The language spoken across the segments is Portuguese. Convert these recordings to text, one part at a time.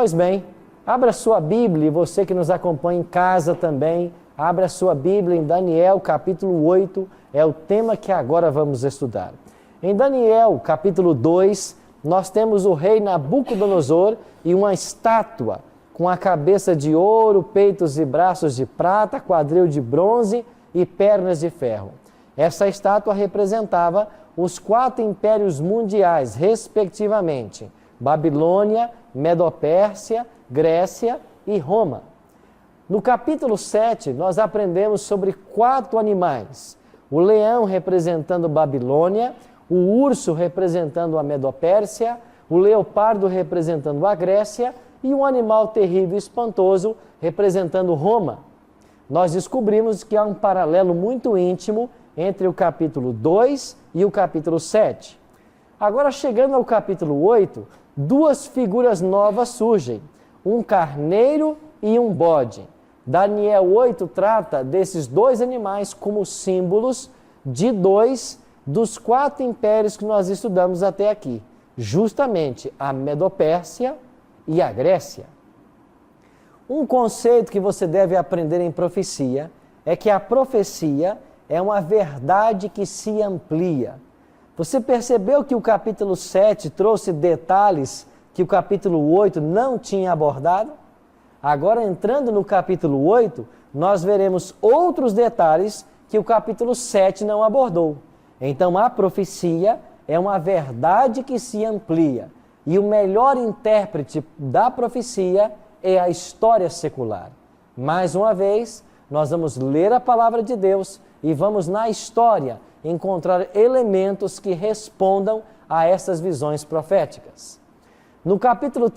Pois bem, abra sua Bíblia, e você que nos acompanha em casa também, abra sua Bíblia em Daniel capítulo 8, é o tema que agora vamos estudar. Em Daniel capítulo 2, nós temos o rei Nabucodonosor e uma estátua com a cabeça de ouro, peitos e braços de prata, quadril de bronze e pernas de ferro. Essa estátua representava os 4 impérios mundiais, respectivamente, Babilônia, Medopérsia, Grécia e Roma. No capítulo 7, nós aprendemos sobre 4 animais. O leão representando Babilônia, o urso representando a Medopérsia, o leopardo representando a Grécia e um animal terrível e espantoso representando Roma. Nós descobrimos que há um paralelo muito íntimo entre o capítulo 2 e o capítulo 7. Agora, chegando ao capítulo 8, 2 figuras novas surgem, um carneiro e um bode. Daniel 8 trata desses 2 animais como símbolos de 2 dos 4 impérios que nós estudamos até aqui, justamente a Medopérsia e a Grécia. Um conceito que você deve aprender em profecia é que a profecia é uma verdade que se amplia. Você percebeu que o capítulo 7 trouxe detalhes que o capítulo 8 não tinha abordado? Agora, entrando no capítulo 8, nós veremos outros detalhes que o capítulo 7 não abordou. Então, a profecia é uma verdade que se amplia. E o melhor intérprete da profecia é a história secular. Mais uma vez, nós vamos ler a palavra de Deus e vamos na história encontrar elementos que respondam a essas visões proféticas. No capítulo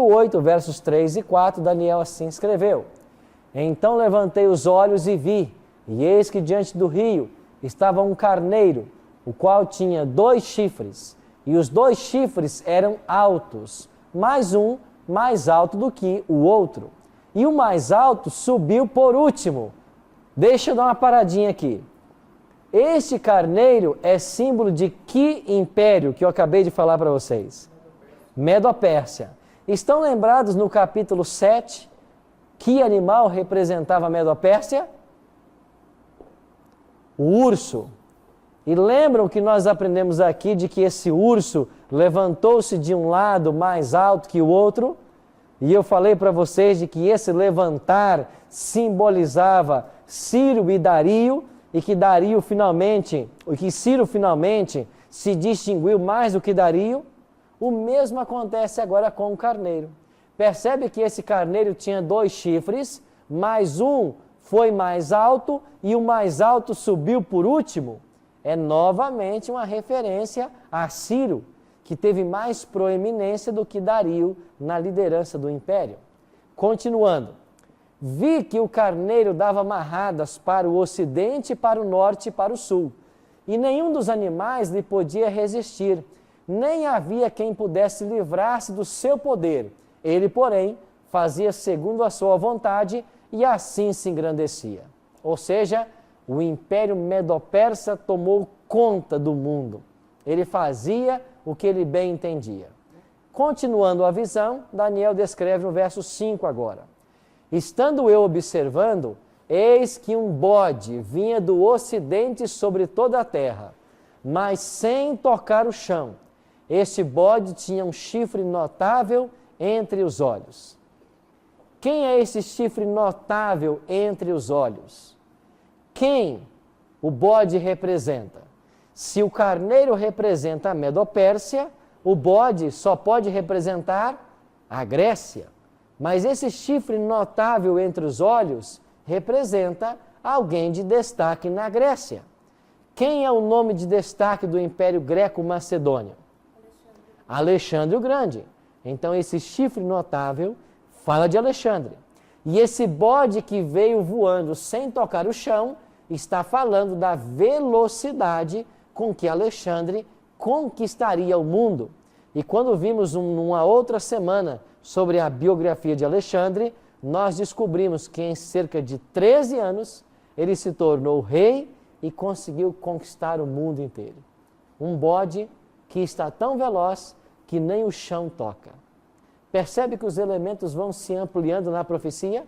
8, versos 3 e 4, Daniel assim escreveu: Então levantei os olhos e vi, e eis que diante do rio estava um carneiro, o qual tinha 2 chifres, e os 2 chifres eram altos, mais um mais alto do que o outro. E o mais alto subiu por último. Deixa eu dar uma paradinha aqui. Este carneiro é símbolo de que império que eu acabei de falar para vocês? Medopérsia. Estão lembrados no capítulo 7 que animal representava a Medopérsia? O urso. E lembram que nós aprendemos aqui de que esse urso levantou-se de um lado mais alto que o outro? E eu falei para vocês de que esse levantar simbolizava Ciro e Dario, e que Ciro finalmente se distinguiu mais do que Dario. O mesmo acontece agora com o carneiro. Percebe que esse carneiro tinha 2 chifres, mas um foi mais alto e o mais alto subiu por último. É novamente uma referência a Ciro, que teve mais proeminência do que Dario na liderança do império. Continuando. Vi que o carneiro dava marradas para o ocidente, para o norte e para o sul, e nenhum dos animais lhe podia resistir, nem havia quem pudesse livrar-se do seu poder. Ele, porém, fazia segundo a sua vontade e assim se engrandecia. Ou seja, o império medo-persa tomou conta do mundo. Ele fazia o que ele bem entendia. Continuando a visão, Daniel descreve no verso 5 agora. Estando eu observando, eis que um bode vinha do ocidente sobre toda a terra, mas sem tocar o chão. Este bode tinha um chifre notável entre os olhos. Quem é esse chifre notável entre os olhos? Quem o bode representa? Se o carneiro representa a Medopérsia, o bode só pode representar a Grécia. Mas esse chifre notável entre os olhos representa alguém de destaque na Grécia. Quem é o nome de destaque do Império Greco-Macedônio? Alexandre o Grande. Então esse chifre notável fala de Alexandre. E esse bode que veio voando sem tocar o chão está falando da velocidade com que Alexandre conquistaria o mundo. E quando vimos numa outra semana sobre a biografia de Alexandre, nós descobrimos que em cerca de 13 anos ele se tornou rei e conseguiu conquistar o mundo inteiro. Um bode que está tão veloz que nem o chão toca. Percebe que os elementos vão se ampliando na profecia?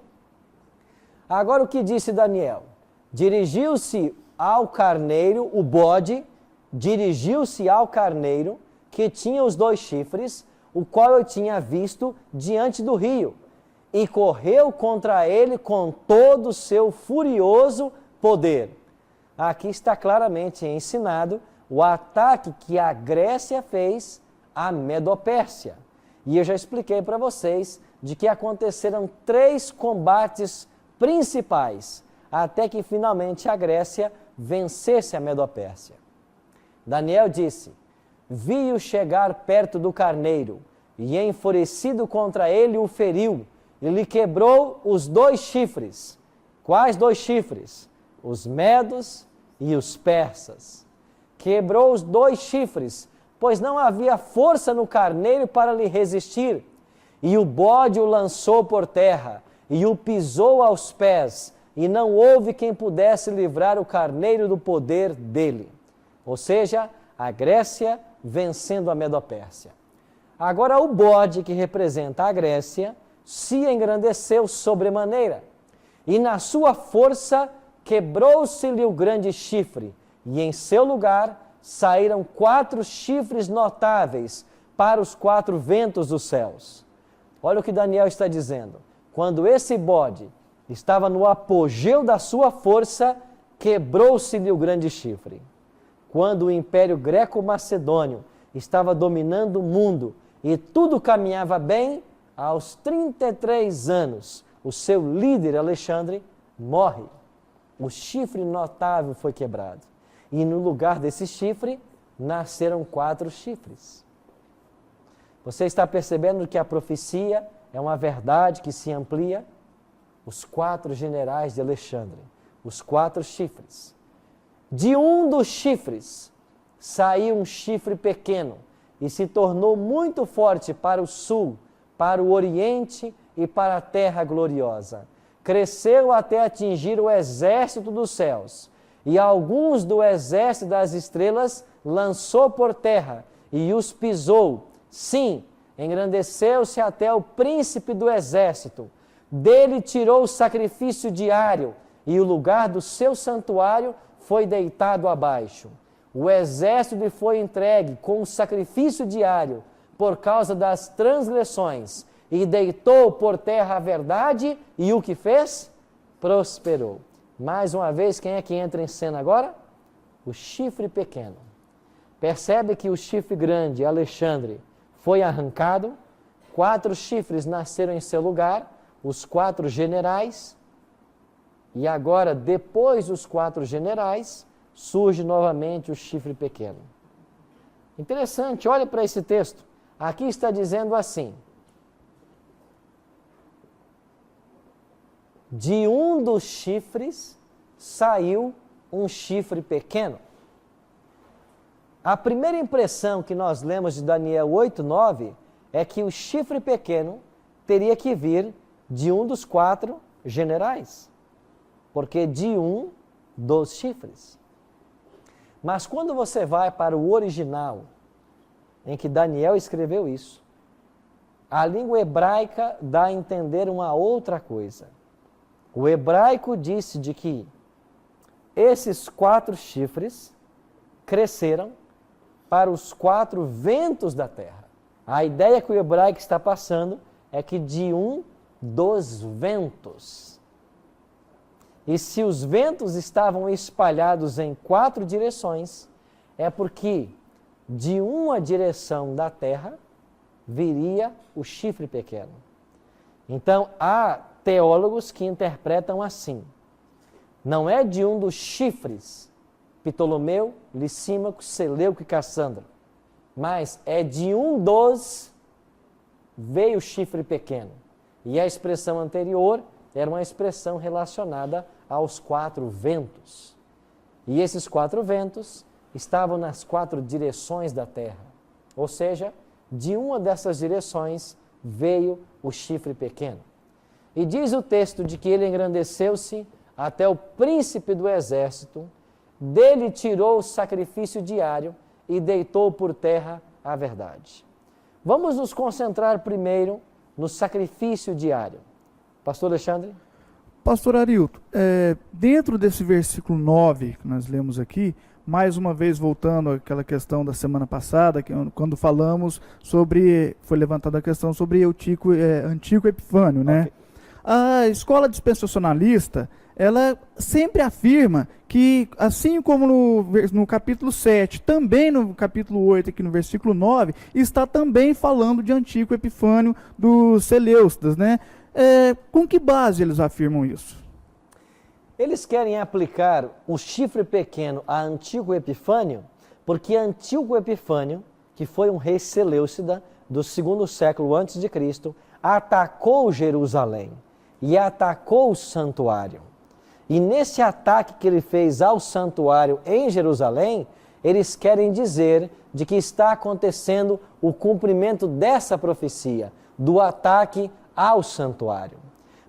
Agora o que disse Daniel? Dirigiu-se ao carneiro, o bode, dirigiu-se ao carneiro que tinha os 2 chifres, o qual eu tinha visto diante do rio, e correu contra ele com todo o seu furioso poder. Aqui está claramente ensinado o ataque que a Grécia fez à Medopérsia. E eu já expliquei para vocês de que aconteceram 3 combates principais, até que finalmente a Grécia vencesse a Medopérsia. Daniel disse: vi-o chegar perto do carneiro, e enfurecido contra ele o feriu, e lhe quebrou os 2 chifres. Quais 2 chifres? Os medos e os persas. Quebrou os 2 chifres, pois não havia força no carneiro para lhe resistir. E o bode o lançou por terra, e o pisou aos pés, e não houve quem pudesse livrar o carneiro do poder dele. Ou seja, a Grécia vencendo a Medopérsia. Agora o bode, que representa a Grécia, se engrandeceu sobremaneira, e na sua força quebrou-se-lhe o grande chifre, e em seu lugar saíram 4 chifres notáveis para os 4 ventos dos céus. Olha o que Daniel está dizendo. Quando esse bode estava no apogeu da sua força, quebrou-se-lhe o grande chifre. Quando o Império Greco-Macedônio estava dominando o mundo e tudo caminhava bem, aos 33 anos, o seu líder Alexandre morre. O chifre notável foi quebrado. E no lugar desse chifre, nasceram 4 chifres. Você está percebendo que a profecia é uma verdade que se amplia? Os 4 generais de Alexandre, os 4 chifres. De um dos chifres saiu um chifre pequeno e se tornou muito forte para o sul, para o oriente e para a terra gloriosa. Cresceu até atingir o exército dos céus, e alguns do exército das estrelas lançou por terra e os pisou. Sim, engrandeceu-se até o príncipe do exército. Dele tirou o sacrifício diário, e o lugar do seu santuário foi deitado abaixo. O exército lhe foi entregue com o sacrifício diário por causa das transgressões, e deitou por terra a verdade, e o que fez? Prosperou. Mais uma vez, quem é que entra em cena agora? O chifre pequeno. Percebe que o chifre grande, Alexandre, foi arrancado, 4 chifres nasceram em seu lugar, os 4 generais, e agora, depois dos 4 generais, surge novamente o chifre pequeno. Interessante, olha para esse texto. Aqui está dizendo assim: de um dos chifres saiu um chifre pequeno. A primeira impressão que nós lemos de Daniel 8:9 é que o chifre pequeno teria que vir de um dos 4 generais, porque de um dos chifres. Mas quando você vai para o original, em que Daniel escreveu isso, a língua hebraica dá a entender uma outra coisa. O hebraico disse de que esses 4 chifres cresceram para os 4 ventos da terra. A ideia que o hebraico está passando é que de um dos ventos. E se os ventos estavam espalhados em 4 direções, é porque de uma direção da terra viria o chifre pequeno. Então, há teólogos que interpretam assim: não é de um dos chifres, Ptolomeu, Licímaco, Seleuco e Cassandra, mas é de um dos veio o chifre pequeno. E a expressão anterior era uma expressão relacionada aos 4 ventos. E esses 4 ventos estavam nas 4 direções da terra. Ou seja, de uma dessas direções veio o chifre pequeno. E diz o texto de que ele engrandeceu-se até o príncipe do exército, dele tirou o sacrifício diário e deitou por terra a verdade. Vamos nos concentrar primeiro no sacrifício diário. Pastor Alexandre? Pastor Arilton, dentro desse versículo 9 que nós lemos aqui, mais uma vez voltando àquela questão da semana passada, quando falamos sobre, foi levantada a questão sobre Antíoco Epifânio, né? Okay. A escola dispensacionalista, ela sempre afirma que, assim como no capítulo 7, também no capítulo 8, aqui no versículo 9, está também falando de Antíoco Epifânio dos Seleucidas, né? Com que base eles afirmam isso? Eles querem aplicar o chifre pequeno a Antíoco Epifânio, porque Antíoco Epifânio, que foi um rei seleucida do 2º século antes de Cristo, atacou Jerusalém e atacou o santuário. E nesse ataque que ele fez ao santuário em Jerusalém, eles querem dizer de que está acontecendo o cumprimento dessa profecia, do ataque ao santuário.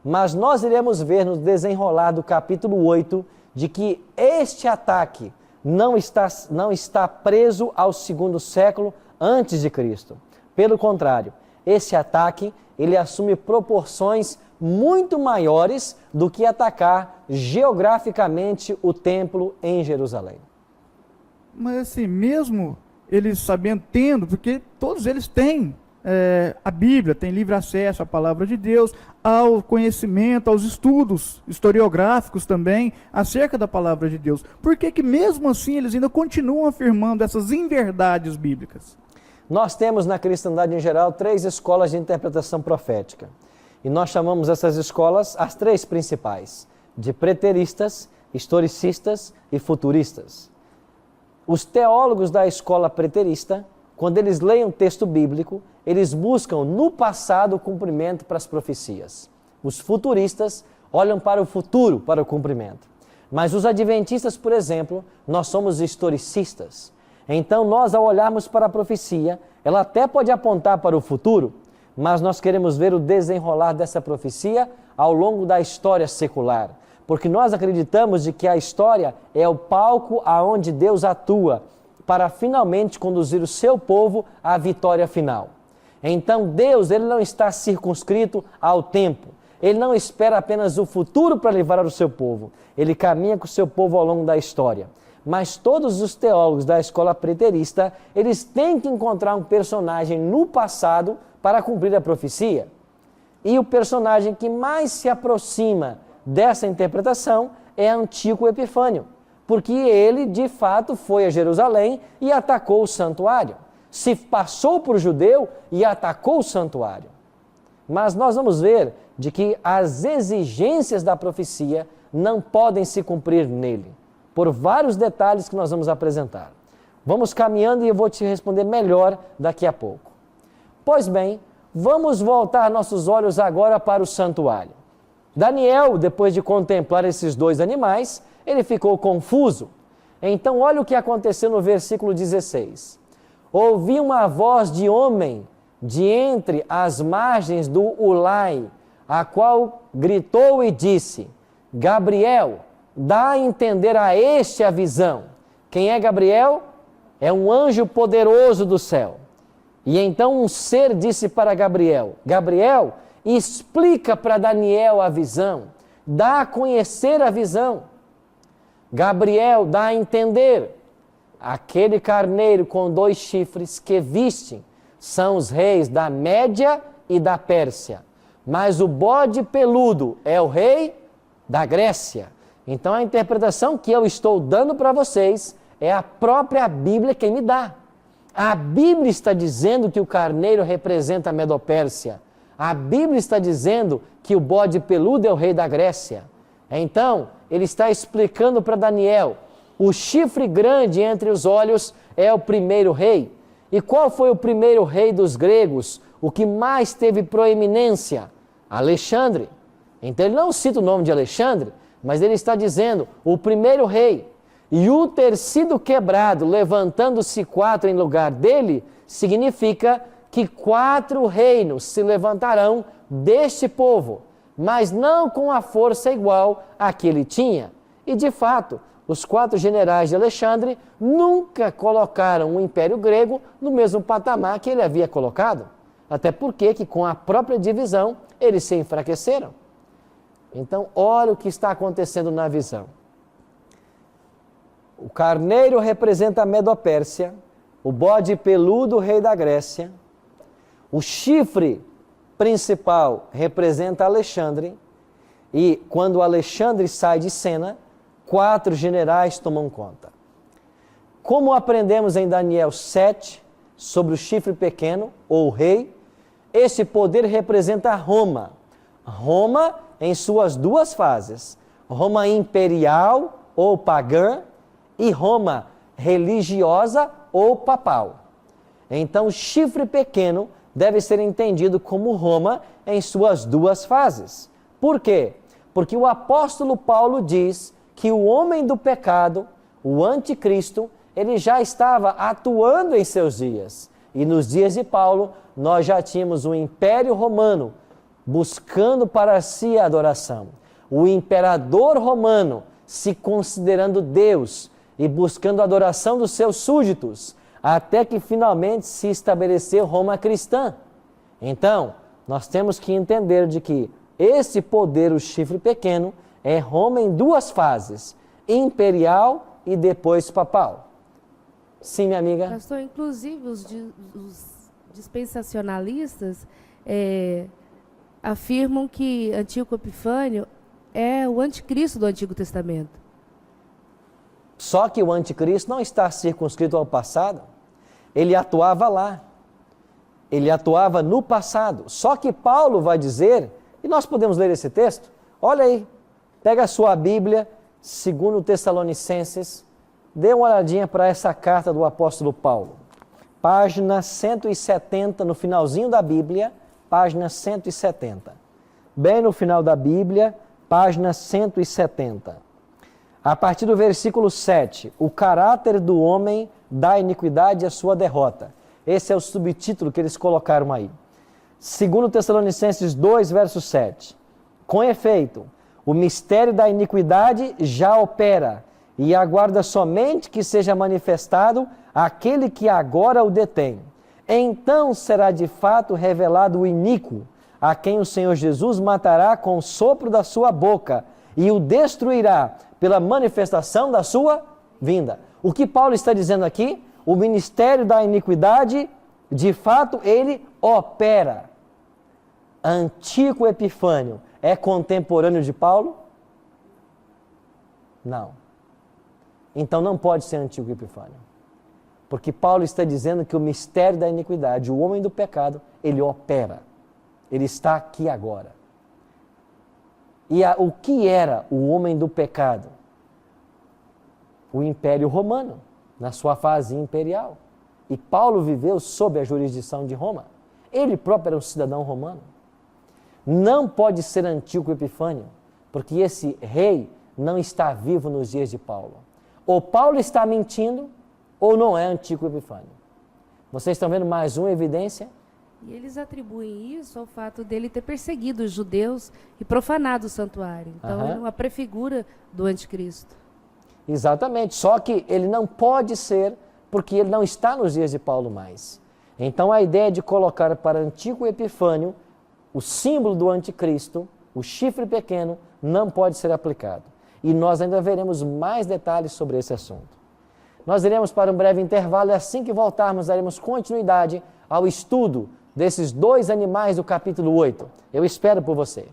Mas nós iremos ver no desenrolar do capítulo 8 de que este ataque não está preso ao 2º século antes de Cristo. Pelo contrário, esse ataque ele assume proporções muito maiores do que atacar geograficamente o templo em Jerusalém. Mas assim, mesmo eles sabendo, porque todos eles têm a Bíblia, têm livre acesso à palavra de Deus, ao conhecimento, aos estudos historiográficos também, acerca da palavra de Deus. Por que mesmo assim eles ainda continuam afirmando essas inverdades bíblicas? Nós temos na cristandade em geral 3 escolas de interpretação profética. E nós chamamos essas escolas, as 3 principais, de preteristas, historicistas e futuristas. Os teólogos da escola preterista, quando eles leem um texto bíblico, eles buscam no passado o cumprimento para as profecias. Os futuristas olham para o futuro, para o cumprimento. Mas os adventistas, por exemplo, nós somos historicistas. Então nós, ao olharmos para a profecia, ela até pode apontar para o futuro, mas nós queremos ver o desenrolar dessa profecia ao longo da história secular. Porque nós acreditamos de que a história é o palco aonde Deus atua para finalmente conduzir o seu povo à vitória final. Então Deus, ele não está circunscrito ao tempo. Ele não espera apenas o futuro para livrar o seu povo. Ele caminha com o seu povo ao longo da história. Mas todos os teólogos da escola preterista, eles têm que encontrar um personagem no passado para cumprir a profecia. E o personagem que mais se aproxima dessa interpretação é Antíoco Epifânio, porque ele, de fato, foi a Jerusalém e atacou o santuário. Se passou por judeu e atacou o santuário. Mas nós vamos ver de que as exigências da profecia não podem se cumprir nele, por vários detalhes que nós vamos apresentar. Vamos caminhando e eu vou te responder melhor daqui a pouco. Pois bem, vamos voltar nossos olhos agora para o santuário. Daniel, depois de contemplar esses 2 animais, ele ficou confuso. Então, olha o que aconteceu no versículo 16. Ouvi uma voz de homem de entre as margens do Ulai, a qual gritou e disse: Gabriel, dá a entender a este a visão. Quem é Gabriel? É um anjo poderoso do céu. E então um ser disse para Gabriel: Gabriel, explica para Daniel a visão, dá a conhecer a visão. Gabriel dá a entender: aquele carneiro com 2 chifres que viste são os reis da Média e da Pérsia, mas o bode peludo é o rei da Grécia. Então a interpretação que eu estou dando para vocês é a própria Bíblia quem me dá. A Bíblia está dizendo que o carneiro representa a Medopérsia. A Bíblia está dizendo que o bode peludo é o rei da Grécia. Então, ele está explicando para Daniel: o chifre grande entre os olhos é o primeiro rei. E qual foi o primeiro rei dos gregos? O que mais teve proeminência? Alexandre. Então ele não cita o nome de Alexandre, mas ele está dizendo o primeiro rei. E o ter sido quebrado, levantando-se 4 em lugar dele, significa que 4 reinos se levantarão deste povo, mas não com a força igual a que ele tinha. E de fato, os 4 generais de Alexandre nunca colocaram o Império Grego no mesmo patamar que ele havia colocado. Até porque que com a própria divisão eles se enfraqueceram. Então, olha o que está acontecendo na visão. O carneiro representa a Medopérsia, o bode peludo, o rei da Grécia, o chifre principal representa Alexandre, e quando Alexandre sai de cena, 4 generais tomam conta. Como aprendemos em Daniel 7 sobre o chifre pequeno, ou rei, esse poder representa Roma. Roma em suas 2 fases, Roma imperial ou pagã e Roma religiosa ou papal. Então, o chifre pequeno deve ser entendido como Roma em suas 2 fases. Por quê? Porque o apóstolo Paulo diz que o homem do pecado, o anticristo, ele já estava atuando em seus dias. E nos dias de Paulo, nós já tínhamos o Império Romano buscando para si a adoração. O imperador romano se considerando Deus e buscando a adoração dos seus súditos, até que finalmente se estabeleceu Roma cristã. Então, nós temos que entender de que esse poder, o chifre pequeno, é Roma em 2 fases, imperial e depois papal. Sim, minha amiga? Pastor, inclusive os dispensacionalistas afirmam que Antíoco Epifânio é o anticristo do Antigo Testamento. Só que o anticristo não está circunscrito ao passado. Ele atuava lá. Ele atuava no passado. Só que Paulo vai dizer, e nós podemos ler esse texto, olha aí, pega a sua Bíblia, 2 Tessalonicenses, dê uma olhadinha para essa carta do apóstolo Paulo. Página 170, no finalzinho da Bíblia, página 170. Bem no final da Bíblia, página 170. A partir do versículo 7, o caráter do homem da iniquidade e a sua derrota. Esse é o subtítulo que eles colocaram aí. 2 Tessalonicenses 2, verso 7. Com efeito, o mistério da iniquidade já opera e aguarda somente que seja manifestado aquele que agora o detém. Então será de fato revelado o iníquo, a quem o Senhor Jesus matará com o sopro da sua boca e o destruirá pela manifestação da sua vinda. O que Paulo está dizendo aqui? O ministério da iniquidade, de fato, ele opera. Antíoco Epifânio é contemporâneo de Paulo? Não. Então não pode ser Antíoco Epifânio. Porque Paulo está dizendo que o mistério da iniquidade, o homem do pecado, ele opera. Ele está aqui agora. E o que era o homem do pecado? O Império Romano, na sua fase imperial. E Paulo viveu sob a jurisdição de Roma. Ele próprio era um cidadão romano. Não pode ser Antíoco Epifânio, porque esse rei não está vivo nos dias de Paulo. Ou Paulo está mentindo, ou não é Antíoco Epifânio. Vocês estão vendo mais uma evidência? E eles atribuem isso ao fato dele ter perseguido os judeus e profanado o santuário. Então, é uma prefigura do anticristo. Exatamente, só que ele não pode ser, porque ele não está nos dias de Paulo mais. Então, a ideia de colocar para Antíoco Epifânio o símbolo do anticristo, o chifre pequeno, não pode ser aplicado. E nós ainda veremos mais detalhes sobre esse assunto. Nós iremos para um breve intervalo e assim que voltarmos, daremos continuidade ao estudo desses 2 animais do capítulo 8. Eu espero por você.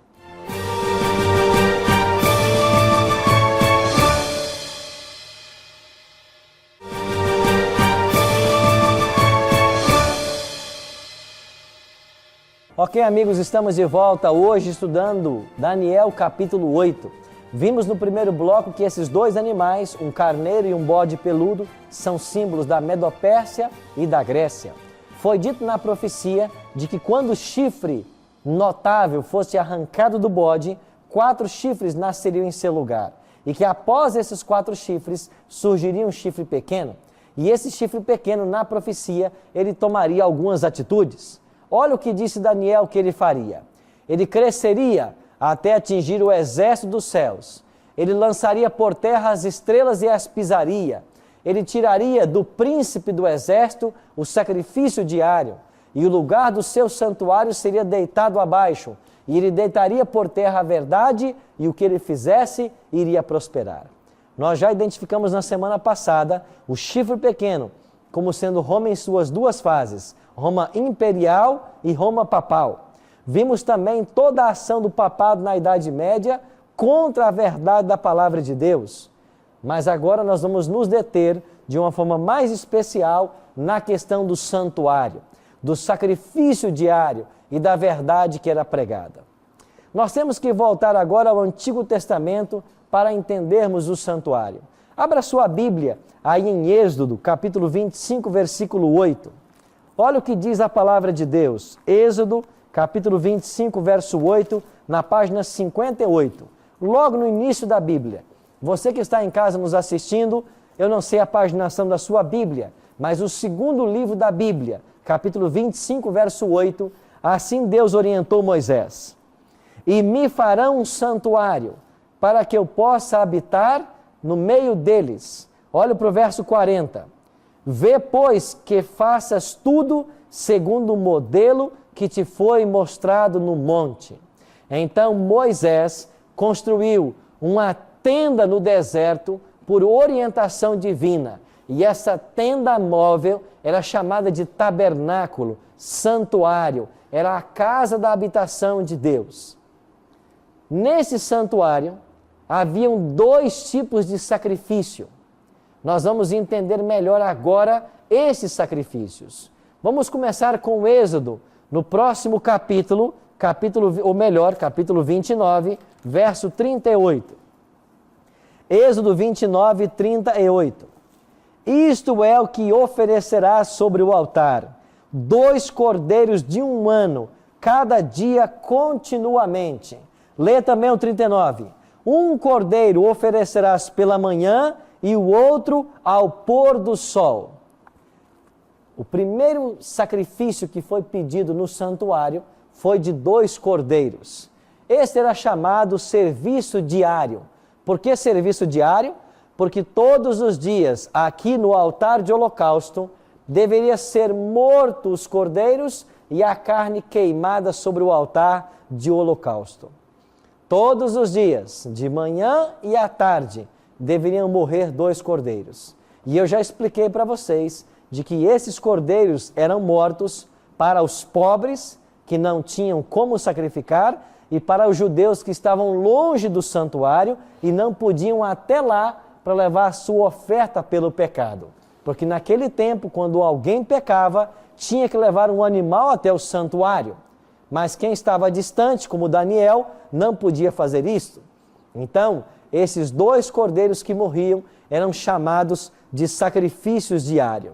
Ok, amigos, estamos de volta hoje estudando Daniel capítulo 8. Vimos no primeiro bloco que esses 2 animais, um carneiro e um bode peludo, são símbolos da Medopérsia e da Grécia. Foi dito na profecia de que quando o chifre notável fosse arrancado do bode, 4 chifres nasceriam em seu lugar. E que após esses 4 chifres surgiria um chifre pequeno. E esse chifre pequeno, na profecia, ele tomaria algumas atitudes. Olha o que disse Daniel que ele faria. Ele cresceria até atingir o exército dos céus. Ele lançaria por terra as estrelas e as pisaria. Ele tiraria do príncipe do exército o sacrifício diário. e o lugar do seu santuário seria deitado abaixo, e ele deitaria por terra a verdade, e o que ele fizesse iria prosperar. Nós já identificamos na semana passada o chifre pequeno como sendo Roma em suas duas fases, Roma imperial e Roma papal. Vimos também toda a ação do papado na Idade Média contra a verdade da palavra de Deus. Mas agora nós vamos nos deter de uma forma mais especial na questão do santuário, do sacrifício diário e da verdade que era pregada. Nós temos que voltar agora ao Antigo Testamento para entendermos o santuário. Abra sua Bíblia aí em Êxodo, capítulo 25, versículo 8. Olha o que diz a palavra de Deus. Êxodo, capítulo 25, verso 8, na página 58. Logo no início da Bíblia. Você que está em casa nos assistindo, eu não sei a paginação da sua Bíblia, mas o segundo livro da Bíblia, capítulo 25, verso 8, assim Deus orientou Moisés. E me farão um santuário, para que eu possa habitar no meio deles. Olha para o verso 40. Vê, pois, que faças tudo segundo o modelo que te foi mostrado no monte. Então Moisés construiu uma tenda no deserto por orientação divina. E essa tenda móvel era chamada de tabernáculo, santuário. Era a casa da habitação de Deus. Nesse santuário, haviam dois tipos de sacrifício. Nós vamos entender melhor agora esses sacrifícios. Vamos começar com o Êxodo, no próximo capítulo 29, verso 38. Êxodo 29, 38. Isto é o que oferecerás sobre o altar: 2 cordeiros de 1 ano, cada dia continuamente. Lê também o 39. 1 cordeiro oferecerás pela manhã e o outro ao pôr do sol. O primeiro sacrifício que foi pedido no santuário foi de 2 cordeiros. Este era chamado serviço diário. Por que serviço diário? Porque todos os dias, aqui no altar de holocausto, deveria ser morto os cordeiros e a carne queimada sobre o altar de holocausto. Todos os dias, de manhã e à tarde, deveriam morrer 2 cordeiros. E eu já expliquei para vocês de que esses cordeiros eram mortos para os pobres, que não tinham como sacrificar, e para os judeus que estavam longe do santuário e não podiam até lá para levar a sua oferta pelo pecado. Porque naquele tempo, quando alguém pecava, tinha que levar um animal até o santuário. Mas quem estava distante, como Daniel, não podia fazer isso. Então, esses 2 cordeiros que morriam eram chamados de sacrifícios diários.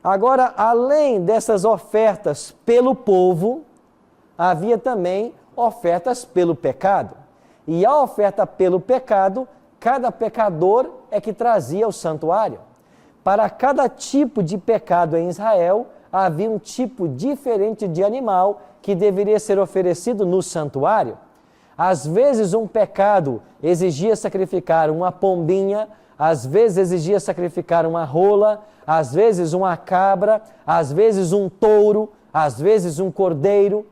Agora, além dessas ofertas pelo povo, havia também ofertas pelo pecado. E a oferta pelo pecado, cada pecador é que trazia ao santuário. Para cada tipo de pecado em Israel, havia um tipo diferente de animal que deveria ser oferecido no santuário. Às vezes um pecado exigia sacrificar uma pombinha, às vezes exigia sacrificar uma rola, às vezes uma cabra, às vezes um touro, às vezes um cordeiro.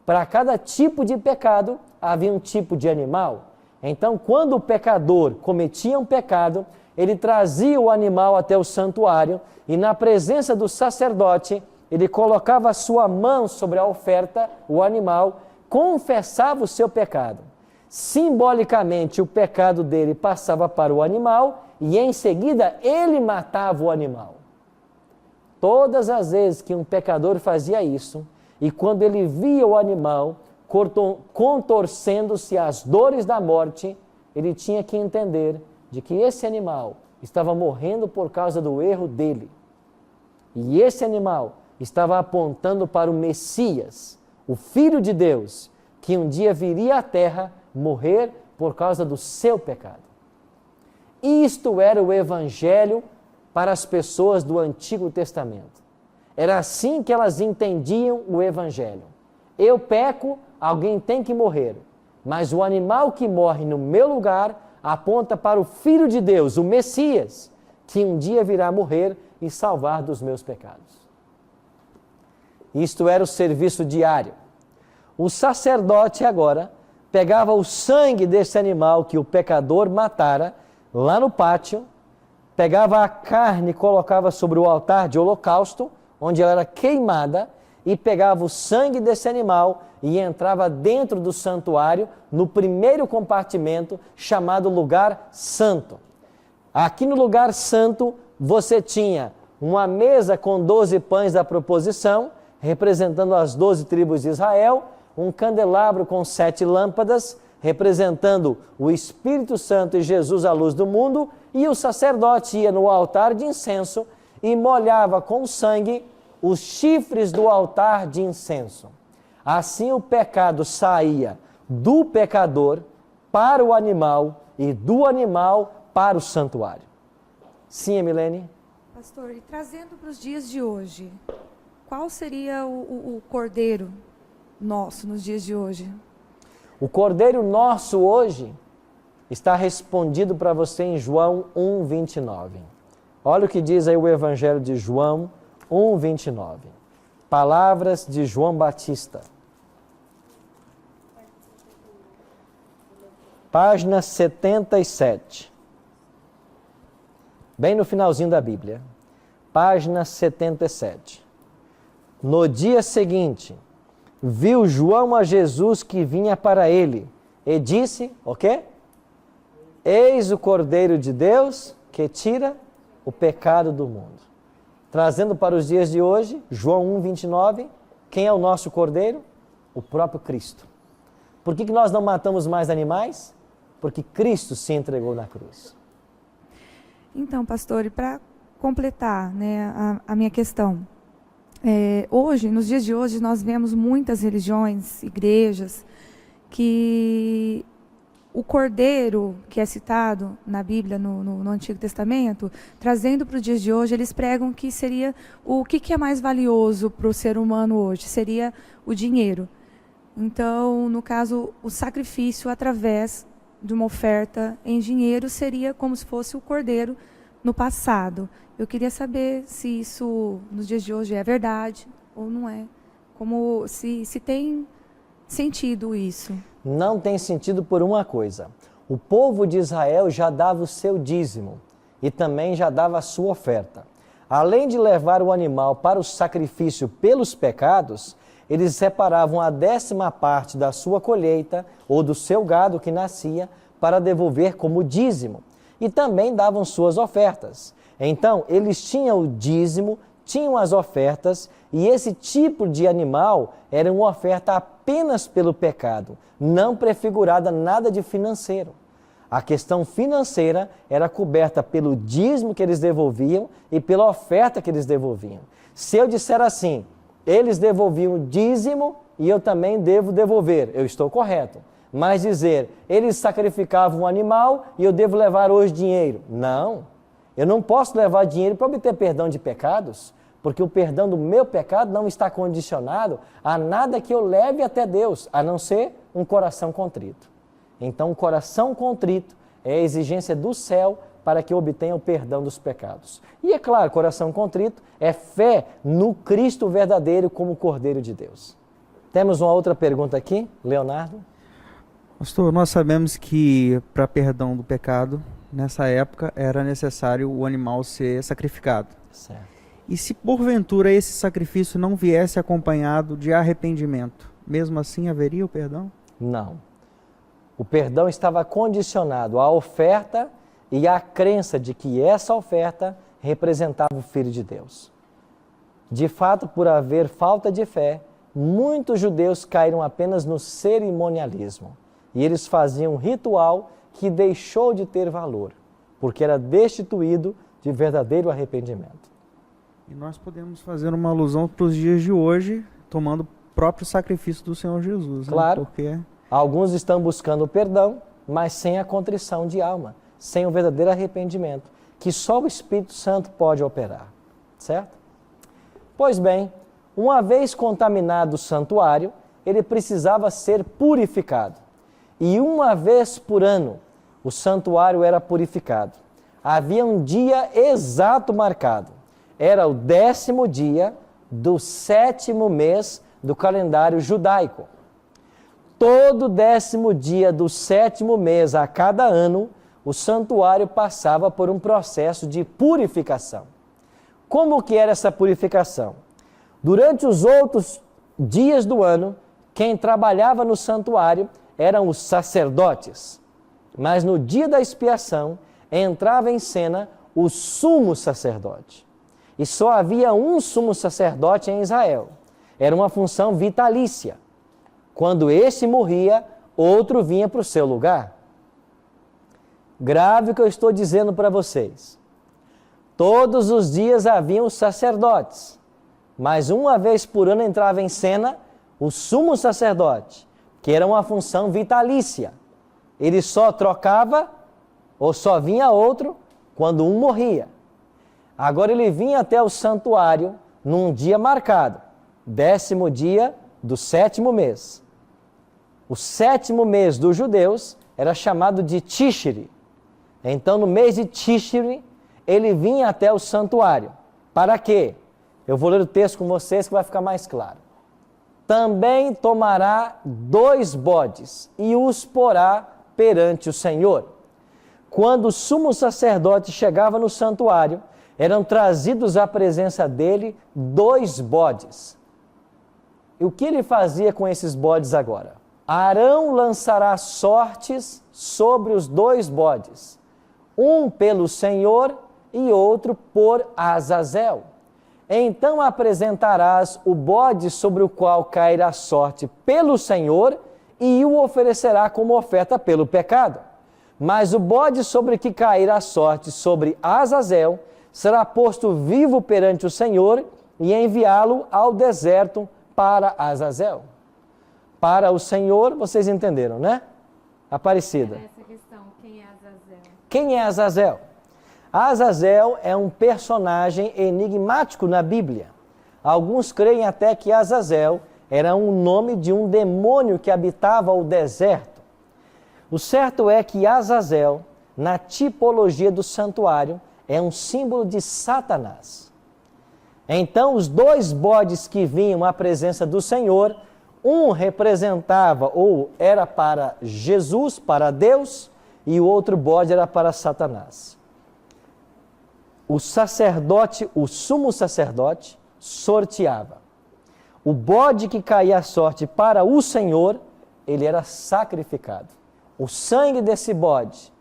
Para cada tipo de pecado havia um tipo de animal. Então, quando o pecador cometia um pecado, ele trazia o animal até o santuário e na presença do sacerdote, ele colocava a sua mão sobre a oferta, o animal, confessava o seu pecado. Simbolicamente, o pecado dele passava para o animal e em seguida ele matava o animal. Todas as vezes que um pecador fazia isso, e quando ele via o animal contorcendo-se às dores da morte, ele tinha que entender de que esse animal estava morrendo por causa do erro dele. E esse animal estava apontando para o Messias, o Filho de Deus, que um dia viria à terra morrer por causa do seu pecado. Isto era o Evangelho para as pessoas do Antigo Testamento. Era assim que elas entendiam o Evangelho. Eu peco, alguém tem que morrer, mas o animal que morre no meu lugar aponta para o Filho de Deus, o Messias, que um dia virá morrer e salvar dos meus pecados. Isto era o serviço diário. O sacerdote agora pegava o sangue desse animal que o pecador matara lá no pátio, pegava a carne e colocava sobre o altar de holocausto, onde ela era queimada, e pegava o sangue desse animal e entrava dentro do santuário, no primeiro compartimento, chamado lugar santo. Aqui no lugar santo, você tinha uma mesa com 12 pães da proposição, representando as 12 tribos de Israel, um candelabro com 7 lâmpadas, representando o Espírito Santo e Jesus, a luz do mundo, e o sacerdote ia no altar de incenso e molhava com sangue os chifres do altar de incenso. Assim o pecado saía do pecador para o animal e do animal para o santuário. Sim, Emilene? Pastor, e trazendo para os dias de hoje, qual seria o cordeiro nosso nos dias de hoje? O cordeiro nosso hoje está respondido para você em João 1:29. Olha o que diz aí o Evangelho de João 1:29. Palavras de João Batista. Página 77. Bem no finalzinho da Bíblia. Página 77. No dia seguinte, viu João a Jesus que vinha para ele e disse, o quê? Eis o Cordeiro de Deus que tira o pecado do mundo. Trazendo para os dias de hoje, João 1:29, quem é o nosso Cordeiro? O próprio Cristo. Por que nós não matamos mais animais? Porque Cristo se entregou na cruz. Então, pastor, e para completar, né, a minha questão, hoje, nos dias de hoje, nós vemos muitas religiões, igrejas, que o cordeiro que é citado na Bíblia, no Antigo Testamento, trazendo para os dias de hoje, eles pregam que seria o que é mais valioso para o ser humano hoje? Seria o dinheiro. Então, no caso, o sacrifício através de uma oferta em dinheiro seria como se fosse o cordeiro no passado. Eu queria saber se isso nos dias de hoje é verdade ou não é. Como se tem sentido isso. Não tem sentido por uma coisa. O povo de Israel já dava o seu dízimo e também já dava a sua oferta. Além de levar o animal para o sacrifício pelos pecados, eles separavam a 10ª parte da sua colheita ou do seu gado que nascia para devolver como dízimo. E também davam suas ofertas. Então, eles tinham o dízimo, tinham as ofertas, e esse tipo de animal era uma oferta apenas pelo pecado, não prefigurada nada de financeiro. A questão financeira era coberta pelo dízimo que eles devolviam e pela oferta que eles devolviam. Se eu disser assim, eles devolviam o dízimo e eu também devo devolver, eu estou correto. Mas dizer, eles sacrificavam um animal e eu devo levar hoje dinheiro. Não, eu não posso levar dinheiro para obter perdão de pecados, porque o perdão do meu pecado não está condicionado a nada que eu leve até Deus, a não ser um coração contrito. Então, um coração contrito é a exigência do céu para que eu obtenha o perdão dos pecados. E é claro, coração contrito é fé no Cristo verdadeiro como Cordeiro de Deus. Temos uma outra pergunta aqui, Leonardo. Pastor, nós sabemos que para perdão do pecado, nessa época, era necessário o animal ser sacrificado. Certo. E se porventura esse sacrifício não viesse acompanhado de arrependimento, mesmo assim haveria o perdão? Não. O perdão estava condicionado à oferta e à crença de que essa oferta representava o Filho de Deus. De fato, por haver falta de fé, muitos judeus caíram apenas no cerimonialismo. E eles faziam um ritual que deixou de ter valor, porque era destituído de verdadeiro arrependimento. E nós podemos fazer uma alusão para os dias de hoje, tomando o próprio sacrifício do Senhor Jesus. Claro. Né? Porque alguns estão buscando o perdão, mas sem a contrição de alma, sem o verdadeiro arrependimento, que só o Espírito Santo pode operar. Certo? Pois bem, uma vez contaminado o santuário, ele precisava ser purificado. E uma vez por ano, o santuário era purificado. Havia um dia exato marcado. Era o 10º dia do 7º mês do calendário judaico. Todo 10º dia do 7º mês a cada ano, o santuário passava por um processo de purificação. Como que era essa purificação? Durante os outros dias do ano, quem trabalhava no santuário eram os sacerdotes. Mas no dia da expiação, entrava em cena o sumo sacerdote. E só havia um sumo sacerdote em Israel. Era uma função vitalícia. Quando este morria, outro vinha para o seu lugar. Grave o que eu estou dizendo para vocês. Todos os dias haviam os sacerdotes, mas uma vez por ano entrava em cena o sumo sacerdote, que era uma função vitalícia. Ele só trocava ou só vinha outro quando um morria. Agora ele vinha até o santuário num dia marcado, 10º dia do 7º mês. O 7º mês dos judeus era chamado de Tishri. Então, no mês de Tishri, ele vinha até o santuário. Para quê? Eu vou ler o texto com vocês que vai ficar mais claro. Também tomará 2 bodes e os porá perante o Senhor. Quando o sumo sacerdote chegava no santuário, eram trazidos à presença dele 2 bodes. E o que ele fazia com esses bodes agora? Arão lançará sortes sobre os 2 bodes, um pelo Senhor e outro por Azazel. Então apresentarás o bode sobre o qual cairá sorte pelo Senhor e o oferecerá como oferta pelo pecado. Mas o bode sobre que cairá sorte sobre Azazel será posto vivo perante o Senhor e enviá-lo ao deserto para Azazel. Para o Senhor, vocês entenderam, né? Aparecida. Essa questão, quem é Azazel? Quem é Azazel? Azazel é um personagem enigmático na Bíblia. Alguns creem até que Azazel era um nome de um demônio que habitava o deserto. O certo é que Azazel, na tipologia do santuário, é um símbolo de Satanás. Então, os 2 bodes que vinham à presença do Senhor, um representava ou era para Jesus, para Deus, e o outro bode era para Satanás. O sacerdote, o sumo sacerdote, sorteava. O bode que caía a sorte para o Senhor, ele era sacrificado. O sangue desse bode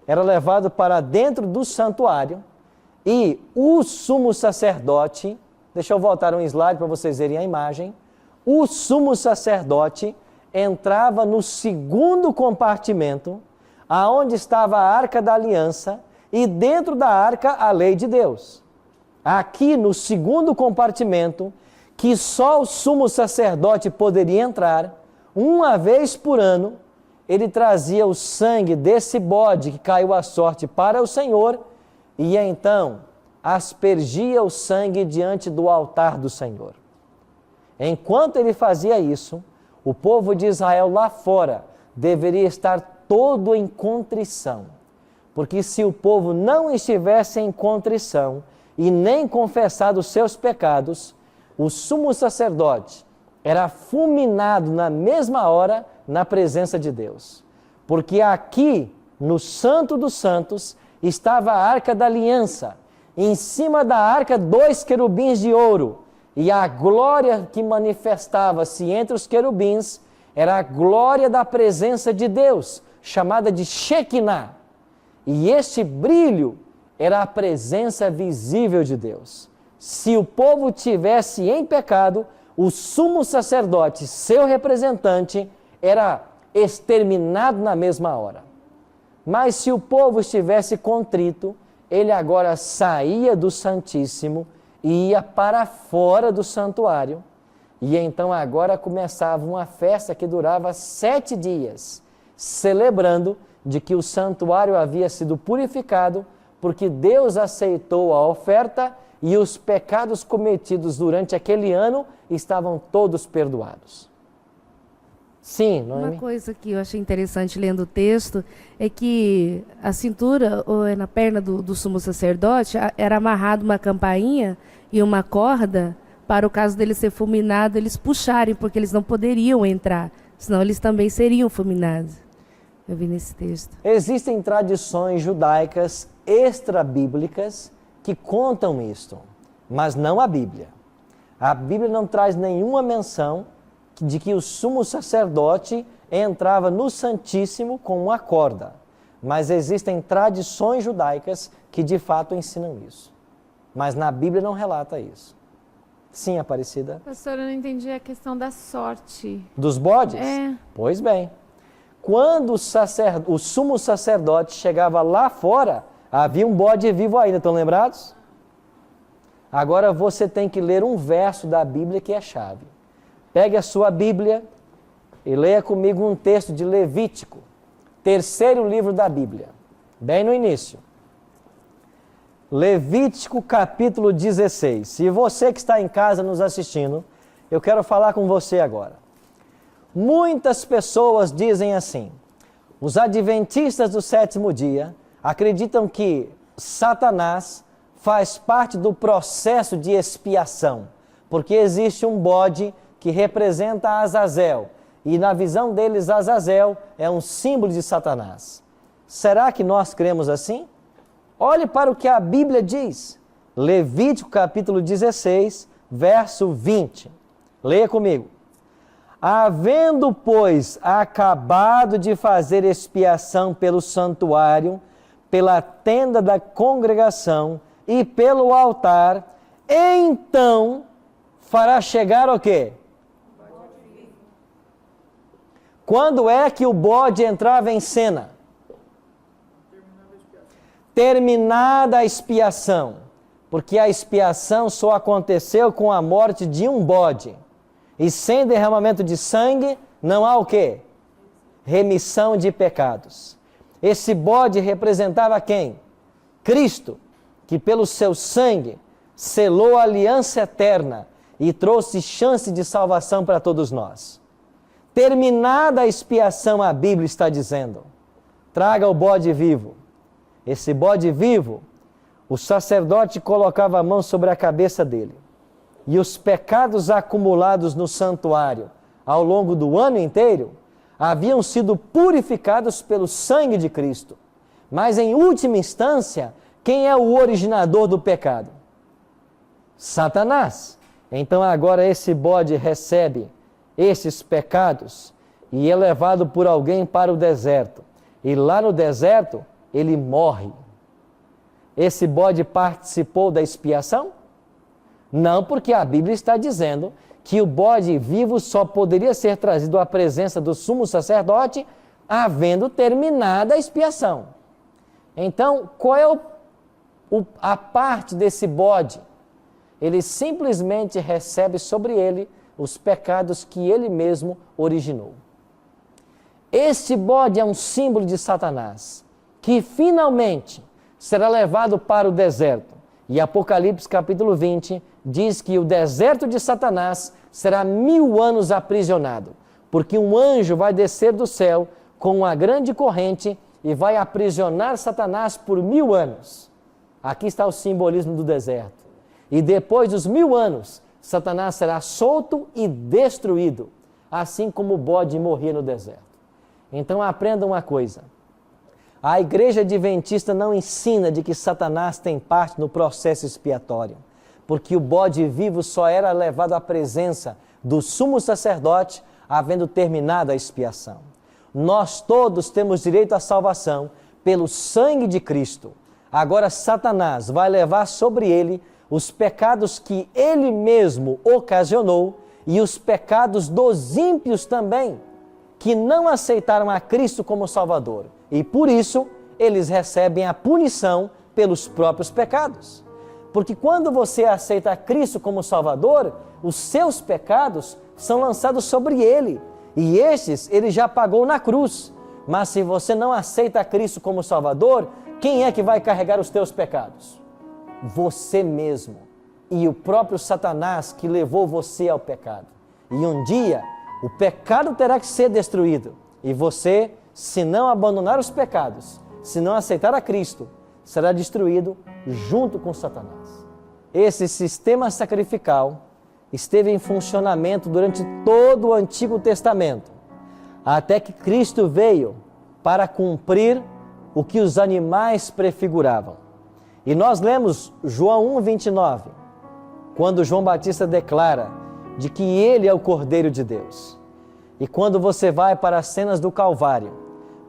era levado para dentro do santuário e o sumo sacerdote, deixa eu voltar um slide para vocês verem a imagem, o sumo sacerdote entrava no 2º compartimento, aonde estava a Arca da Aliança, e dentro da arca a lei de Deus. Aqui no 2º compartimento, que só o sumo sacerdote poderia entrar, uma vez por ano, ele trazia o sangue desse bode que caiu à sorte para o Senhor, e então aspergia o sangue diante do altar do Senhor. Enquanto ele fazia isso, o povo de Israel lá fora deveria estar todo em contrição. Porque se o povo não estivesse em contrição e nem confessado os seus pecados, o sumo sacerdote era fulminado na mesma hora na presença de Deus. Porque aqui, no Santo dos Santos, estava a Arca da Aliança. Em cima da arca, 2 querubins de ouro. E a glória que manifestava-se entre os querubins era a glória da presença de Deus, chamada de Shekinah. E este brilho era a presença visível de Deus. Se o povo tivesse em pecado, o sumo sacerdote, seu representante, era exterminado na mesma hora. Mas se o povo estivesse contrito, ele agora saía do Santíssimo e ia para fora do santuário. E então agora começava uma festa que durava 7 dias, celebrando de que o santuário havia sido purificado, porque Deus aceitou a oferta e os pecados cometidos durante aquele ano estavam todos perdoados. Sim, Noemi? Uma coisa que eu achei interessante lendo o texto é que a cintura, ou na perna do sumo sacerdote, era amarrado uma campainha e uma corda para o caso dele ser fulminado, eles puxarem, porque eles não poderiam entrar, senão eles também seriam fulminados. Eu vi nesse texto. Existem tradições judaicas extra-bíblicas que contam isto, mas não a Bíblia. A Bíblia não traz nenhuma menção de que o sumo sacerdote entrava no Santíssimo com uma corda. Mas existem tradições judaicas que de fato ensinam isso. Mas na Bíblia não relata isso. Sim, Aparecida? Pastor, eu não entendi a questão da sorte. Dos bodes? É. Pois bem. Quando o sumo sacerdote chegava lá fora, havia um bode vivo ainda, estão lembrados? Agora você tem que ler um verso da Bíblia que é chave. Pegue a sua Bíblia e leia comigo um texto de Levítico, terceiro livro da Bíblia, bem no início. Levítico capítulo 16. Se você que está em casa nos assistindo, eu quero falar com você agora. Muitas pessoas dizem assim: os adventistas do sétimo dia acreditam que Satanás faz parte do processo de expiação, porque existe um bode que representa Azazel, e na visão deles Azazel é um símbolo de Satanás. Será que nós cremos assim? Olhe para o que a Bíblia diz. Levítico capítulo 16, verso 20. Leia comigo. Havendo, pois, acabado de fazer expiação pelo santuário, pela tenda da congregação e pelo altar, então fará chegar o quê? Quando é que o bode entrava em cena? Terminada a expiação, porque a expiação só aconteceu com a morte de um bode. E sem derramamento de sangue, não há o quê? Remissão de pecados. Esse bode representava quem? Cristo, que pelo seu sangue selou a aliança eterna e trouxe chance de salvação para todos nós. Terminada a expiação, a Bíblia está dizendo: traga o bode vivo. Esse bode vivo, o sacerdote colocava a mão sobre a cabeça dele. E os pecados acumulados no santuário ao longo do ano inteiro haviam sido purificados pelo sangue de Cristo. Mas em última instância, quem é o originador do pecado? Satanás. Então agora esse bode recebe esses pecados e é levado por alguém para o deserto. E lá no deserto, ele morre. Esse bode participou da expiação? Não, porque a Bíblia está dizendo que o bode vivo só poderia ser trazido à presença do sumo sacerdote havendo terminado a expiação. Então, qual é a parte desse bode? Ele simplesmente recebe sobre ele os pecados que ele mesmo originou. Este bode é um símbolo de Satanás, que finalmente será levado para o deserto. E Apocalipse capítulo 20 diz que o deserto de Satanás será 1000 anos aprisionado, porque um anjo vai descer do céu com uma grande corrente e vai aprisionar Satanás por 1000 anos. Aqui está o simbolismo do deserto. E depois dos 1000 anos, Satanás será solto e destruído, assim como o bode morria no deserto. Então aprenda uma coisa. A igreja adventista não ensina de que Satanás tem parte no processo expiatório, porque o bode vivo só era levado à presença do sumo sacerdote, havendo terminado a expiação. Nós todos temos direito à salvação pelo sangue de Cristo. Agora Satanás vai levar sobre ele os pecados que ele mesmo ocasionou e os pecados dos ímpios também, que não aceitaram a Cristo como Salvador. E por isso, eles recebem a punição pelos próprios pecados. Porque quando você aceita a Cristo como Salvador, os seus pecados são lançados sobre ele. E estes ele já pagou na cruz. Mas se você não aceita a Cristo como Salvador, quem é que vai carregar os teus pecados? Você mesmo. E o próprio Satanás que levou você ao pecado. E um dia, o pecado terá que ser destruído. E você, se não abandonar os pecados, se não aceitar a Cristo, será destruído junto com Satanás. Esse sistema sacrificial esteve em funcionamento durante todo o Antigo Testamento, até que Cristo veio para cumprir o que os animais prefiguravam. E nós lemos João 1:29, quando João Batista declara de que ele é o Cordeiro de Deus. E quando você vai para as cenas do Calvário,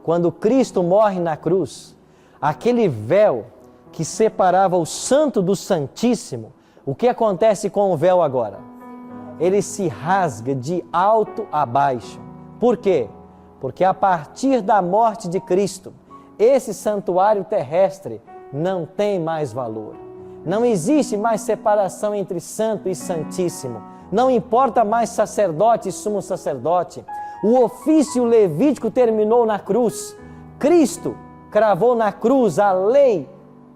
quando Cristo morre na cruz, aquele véu que separava o Santo do Santíssimo, o que acontece com o véu agora? Ele se rasga de alto a baixo. Por quê? Porque a partir da morte de Cristo, esse santuário terrestre não tem mais valor. Não existe mais separação entre santo e santíssimo. Não importa mais sacerdote e sumo sacerdote. O ofício levítico terminou na cruz. Cristo cravou na cruz a lei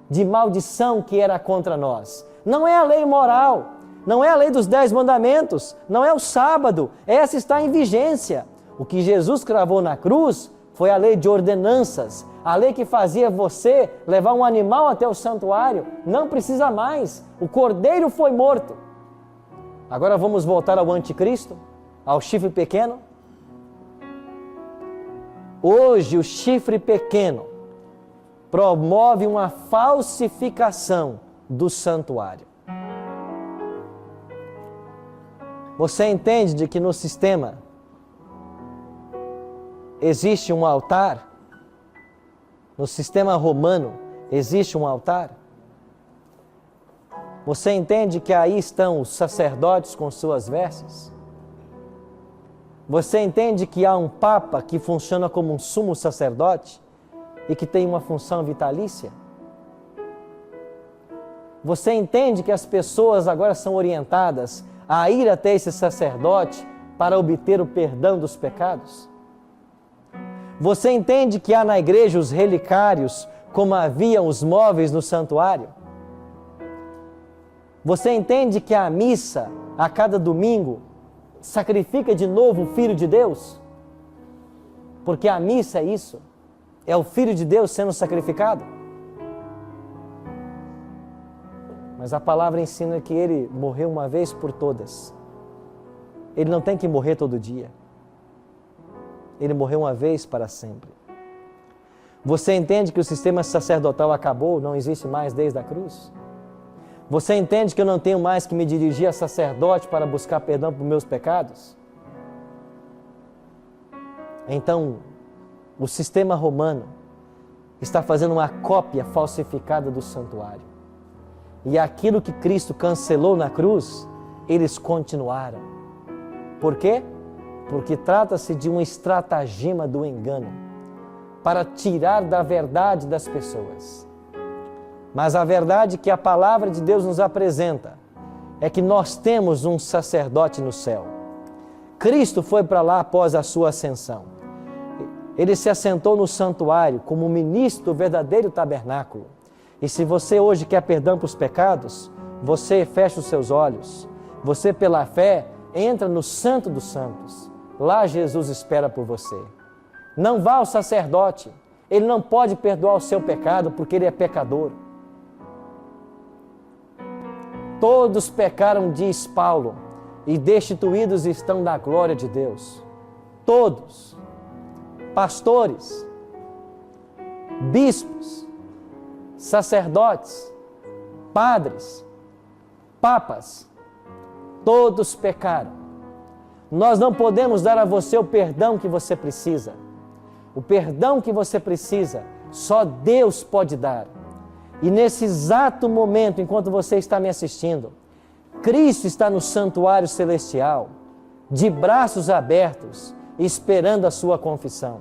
de maldição que era contra nós. Não é a lei moral, não é a lei dos 10 mandamentos, não é o sábado, essa está em vigência. O que Jesus cravou na cruz foi a lei de ordenanças, a lei que fazia você levar um animal até o santuário. Não precisa mais, o cordeiro foi morto. Agora vamos voltar ao anticristo, ao chifre pequeno. Hoje o chifre pequeno promove uma falsificação do santuário. Você entende de que no sistema existe um altar? No sistema romano existe um altar? Você entende que aí estão os sacerdotes com suas vestes? Você entende que há um papa que funciona como um sumo sacerdote e que tem uma função vitalícia? Você entende que as pessoas agora são orientadas a ir até esse sacerdote para obter o perdão dos pecados? Você entende que há na igreja os relicários, como haviam os móveis no santuário? Você entende que a missa, a cada domingo, sacrifica de novo o Filho de Deus? Porque a missa é isso, é o Filho de Deus sendo sacrificado. Mas a palavra ensina que Ele morreu uma vez por todas. Ele não tem que morrer todo dia. Ele morreu uma vez para sempre. Você entende que o sistema sacerdotal acabou, não existe mais desde a cruz? Você entende que eu não tenho mais que me dirigir a sacerdote para buscar perdão por meus pecados? Então, o sistema romano está fazendo uma cópia falsificada do santuário. E aquilo que Cristo cancelou na cruz, eles continuaram. Por quê? Porque trata-se de um estratagema do engano para tirar da verdade das pessoas. Mas a verdade que a palavra de Deus nos apresenta é que nós temos um sacerdote no céu. Cristo foi para lá após a sua ascensão. Ele se assentou no santuário como ministro do verdadeiro tabernáculo. E se você hoje quer perdão para os pecados, você fecha os seus olhos. Você, pela fé, entra no Santo dos Santos. Lá Jesus espera por você. Não vá ao sacerdote. Ele não pode perdoar o seu pecado porque ele é pecador. Todos pecaram, diz Paulo, e destituídos estão da glória de Deus. Todos. Pastores, bispos, sacerdotes, padres, papas, todos pecaram. Nós não podemos dar a você o perdão que você precisa. O perdão que você precisa, só Deus pode dar. E nesse exato momento, enquanto você está me assistindo, Cristo está no santuário celestial, de braços abertos, esperando a sua confissão.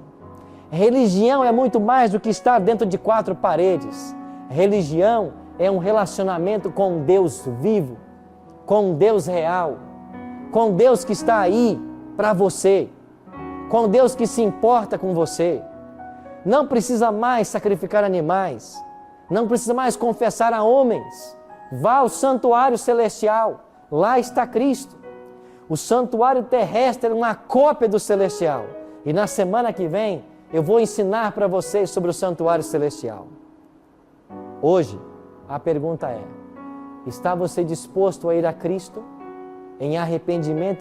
Religião é muito mais do que estar dentro de 4 paredes. Religião é um relacionamento com um Deus vivo, com um Deus real, com Deus que está aí para você, com Deus que se importa com você. Não precisa mais sacrificar animais, não precisa mais confessar a homens. Vá ao santuário celestial, lá está Cristo. O santuário terrestre é uma cópia do celestial. E na semana que vem, eu vou ensinar para vocês sobre o santuário celestial. Hoje, a pergunta é: está você disposto a ir a Cristo? em arrependimento